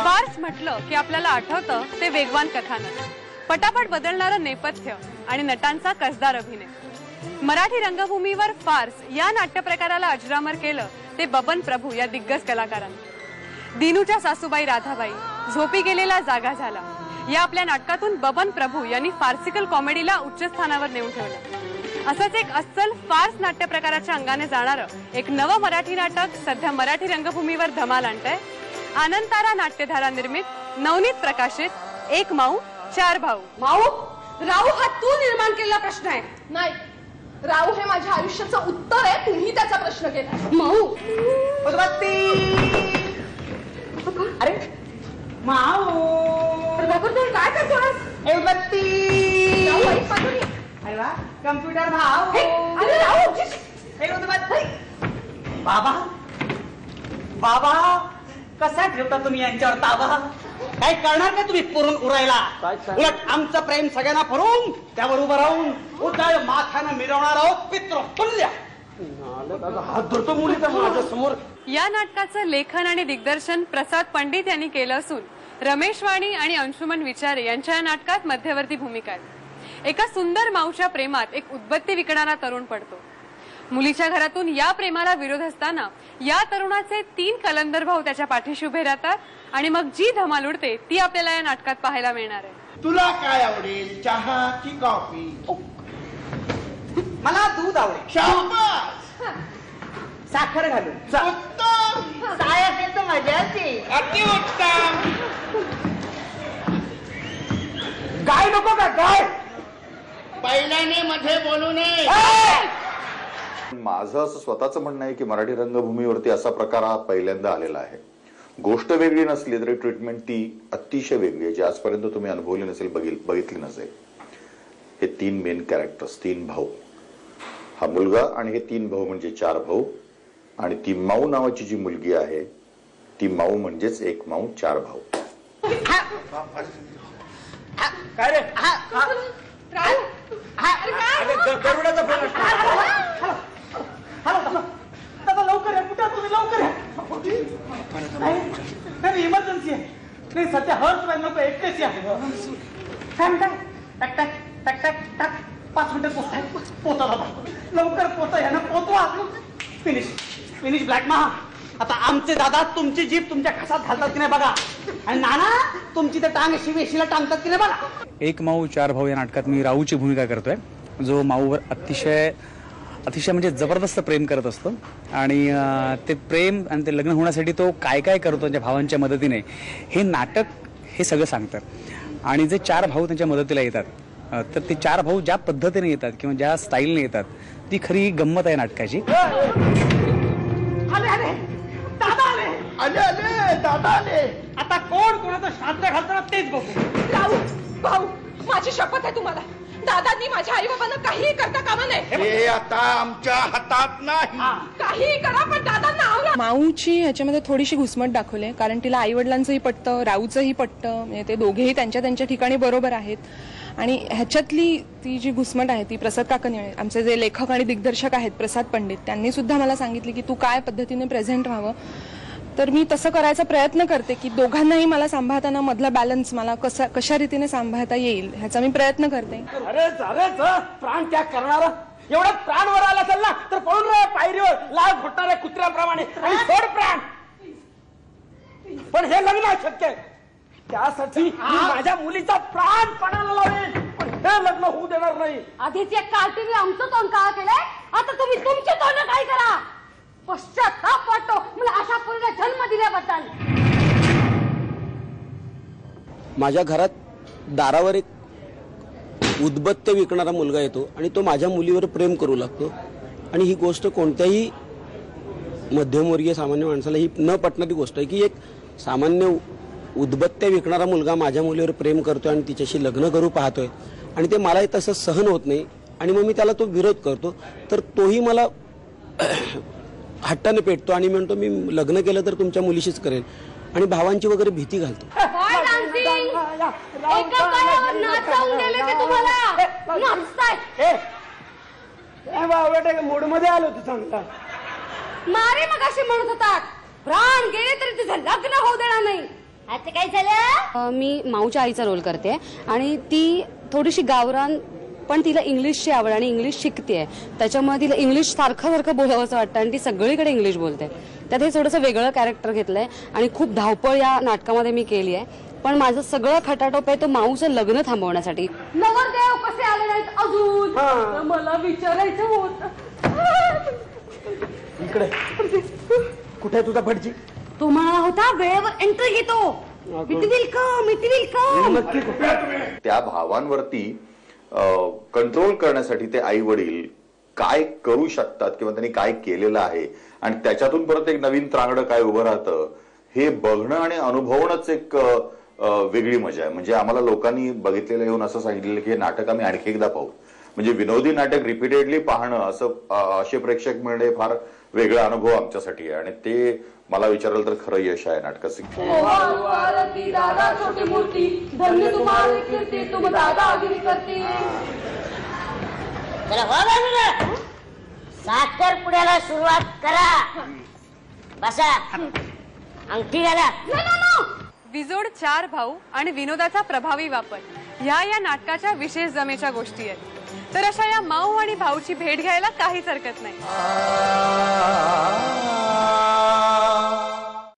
फार्स म्हटलं की आपल्याला आठवतं ते वेगवान कथानक, पटापट बदलणारं नेपथ्य आणि नटांचा कसदार अभिनय. मराठी रंगभूमीवर फार्स या नाट्य प्रकाराला अजरामर केलं ते बबन प्रभू या दिग्गज कलाकारांनी. दिनूच्या सासूबाई राधाबाई, झोपी गेलेला जागा झाला या आपल्या नाटकातून बबन प्रभू यांनी फार्सिकल कॉमेडीला उच्च स्थानावर नेऊन ठेवलं. असंच एक अस्सल फार्स नाट्य प्रकाराच्या अंगाने जाणारं एक नवं मराठी नाटक सध्या मराठी रंगभूमीवर धमाल आणतंय. आनंदतारा नाट्यधारा निर्मित, नवनीत प्रकाशित एक माऊ चार भाऊ. माऊ, राहू हा तू निर्माण केलेला प्रश्न आहे. नाही, राहू हे माझ्या आयुष्याचं उत्तर आहे. तुम्ही त्याचा प्रश्न केला. माऊ, अरे माऊ काय करतोस? अरे वा, कम्प्युटर भाऊ. अरे राहू, बाबा बाबा कसा ठेवता तुम्ही यांच्यावर ताबा? काय करणार का तुम्ही पुरून उरायला? उलट आमचं प्रेम सगळ्यांना भरून त्यावर उभं राहून उदय माथ्यानं मिरवणार आहोत पितृतुल्य. हात धरतो मुलीचा माझ्या समोर. या नाटकाचं लेखन आणि दिग्दर्शन प्रसाद पंडित यांनी केलं असून रमेश वाणी आणि अंशुमन विचारे यांच्या या नाटकात मध्यवर्ती भूमिका आहे. एका सुंदर माऊच्या प्रेमात एक उदबत्ती विकणारा तरुण पडतो. मुलीच्या घरातून या प्रेमाला विरोध असताना या तरुणाचे 3 कलंदर भाऊ त्याच्या पाठीशी उभे राहतात आणि मग जी धमाल उडते ती आपल्याला या नाटकात पाहायला मिळणार आहे. तुला काय आवडेल, चहा की कॉफी? मला दूध आवडेल. शाबास. साखर घालून. उत्तम. काय असेल तर मजाची. अतिउत्तम. गाय नको का? गाय पहिल्याने मध्ये बोलू नये. माझं असं स्वतःचं म्हणणं आहे की मराठी रंगभूमीवरती असा प्रकार हा पहिल्यांदा आलेला आहे. गोष्ट वेगळी नसली तरी ट्रीटमेंट ती अतिशय वेगळी आहे, जी आजपर्यंत तुम्ही अनुभवली नसेल, बघितली नसेल. हे 3 मेन कॅरेक्टर्स, 3 भाऊ, हा मुलगा आणि हे 3 भाऊ म्हणजे 4 भाऊ, आणि ती माऊ नावाची जी मुलगी आहे ती माऊ म्हणजेच एक माऊ 4 भाऊ. काय रे? गरुडाचा फोन. लवकर या. कुठे तुम्ही? लवकर या. इमर्जन्सी आहे. नाही सध्या हर्ष नको, एकटेच या. काय म्हणताय? टक टक टक टक टक. 5 मिनिटं पोचताय. पोचा बाबा, लवकर पोचा. यानं पोचवा. फिनिश फिनिश ब्लॅक महा. आता आमचे दादा तुमची जीप तुमच्या खसात घालतात की नाही बघा, आणि नाना तुमची तर टांग शिवेशीला टांगतात की नाही बघा. एक माऊ 4 भाऊ या नाटकात मी राहूची भूमिका करतोय, जो माऊवर अतिशय म्हणजे जबरदस्त प्रेम करत असतो. आणि ते प्रेम आणि ते लग्न होण्यासाठी तो काय काय करतो त्यांच्या भावांच्या मदतीने, हे नाटक हे सगळं सांगतं. आणि जे 4 भाऊ त्यांच्या मदतीला येतात, तर ते 4 भाऊ ज्या पद्धतीने येतात किंवा ज्या स्टाईलने येतात ती खरी गंमत आहे नाटकाची. दादा आले. आता कोण कोणाचं श्राद्ध घालताना तेच बघू. राहू भाऊ, माझी शपथ आहे तुम्हाला, दादांनी माझ्या आई बाबांना काहीही करता कामा नये. हे आता आमच्या हातात नाही. काहीही करा पण दादांना आवरा. माऊची ह्याच्यामध्ये थोडीशी घुसमट दाखवली, कारण तिला आई वडिलांचंही पटतं, राऊचंही पटतं. म्हणजे ते दोघेही त्यांच्या त्यांच्या ठिकाणी बरोबर आहेत. आणि ह्याच्यातली ती जी घुसमट आहे ती प्रसाद काकांनी, आमचे जे लेखक आणि दिग्दर्शक आहेत प्रसाद पंडित, त्यांनी सुद्धा मला सांगितले की तू काय पद्धतीने प्रेझेंट व्हावं. तर मी तसं करायचा प्रयत्न करते की दोघांनाही मला सांभाळताना मधला बॅलन्स मला कशा रीतीने सांभाळता येईल ह्याचा मी प्रयत्न करते. अरे प्राण त्याग करणारा एवढा प्राण वर आला असेल ना तर पळून राहा पायरीवर लाल घोटणाऱ्या कुत्र्याप्रमाणे आणि सोड प्राण. पण हे लग्न शक्य आहे, त्यासाठी मी माझ्या मुलीचा प्राण पणाला लावेल, पण हे लग्न होऊ देणार नाही. आधीच एक कार्टीने आमचं तोंड काळा केलंय, आता तुम्ही तुमचे तोंड काय करा. पश्चाताप वाटतो मला अशा मुलीला जन्म दिल्याबद्दल. माझ्या घरात दारावर एक उदबत्ते विकणारा मुलगा येतो आणि तो माझ्या मुलीवर प्रेम करू लागतो. आणि ही गोष्ट कोणत्याही मध्यमवर्गीय सामान्य माणसाला ही न पटणारी गोष्ट आहे की एक सामान्य उदबत्ते विकणारा मुलगा माझ्या मुलीवर प्रेम करतोय आणि तिच्याशी लग्न करू पाहतोय, आणि ते मला तसं सहन होत नाही. आणि मग मी त्याला तो विरोध करतो, तर तोही मला हट्टाने पेटतो आणि म्हणतो मी लग्न केलं तर तुमच्या मुलीशीच करेल, आणि भावांची वगैरे भीती घालतो. मूड मध्ये आलो तू चांगला. मारे मगाशी म्हणत होतात प्राण गेले तरी तुझं लग्न होऊ देणार नाही. आता काय झालं? मी माऊच्या आईचा रोल करते आणि ती थोडीशी गावरान पण तिला इंग्लिशची आवड आणि इंग्लिश शिकते, त्याच्यामुळे तिला इंग्लिश सारखं सारखं बोलावंसं वाटतं आणि ती सगळीकडे इंग्लिश बोलते. त्यात हे थोडंसं वेगळं कॅरेक्टर घेतलंय आणि खूप धावपळ या नाटकामध्ये मी केली आहे. पण माझं सगळं खटाटोप आहे तो माऊचं लग्न थांबवण्यासाठी. नवरदेव कसे आले नाहीत अजून? मला विचारायचं होतं. इकडे कुठे आहे तुझा भटजी? तो म्हणाला होता वेळेवर एंट्री घेतो. It will come, it will come. नक्की कुठे आहे तुम्ही? त्या भावांवरती कंट्रोल करण्यासाठी ते आई वडील काय करू शकतात किंवा त्यांनी काय केलेलं आहे आणि त्याच्यातून परत एक नवीन त्रांगडं काय उभं राहतं हे बघणं आणि अनुभवणंच एक वेगळी मजा आहे. म्हणजे आम्हाला लोकांनी बघितलेलं येऊन असं सांगितलेलं की हे नाटक आम्ही आणखी एकदा पाहू. म्हणजे विनोदी नाटक रिपीटेडली पाहणं असं असे प्रेक्षक मिळणे फार वेगळा अनुभव आमच्यासाठी आहे आणि ते मला विचाराल तर खरं यश आहे नाटकाचं. दादा छोटी मूर्ती धन्य तुम्हारी कीर्ती तुम दादागिरी करते. साखर पुड्याला सुरुवात करा. बसा अंगठी घाला. विजोड 4 भाऊ आणि विनोदाचा प्रभावी वापर ह्या या नाटकाच्या विशेष जमेच्या गोष्टी आहेत. तर अशा या माऊ आणि भाऊची भेट घ्यायला काहीच हरकत नाही.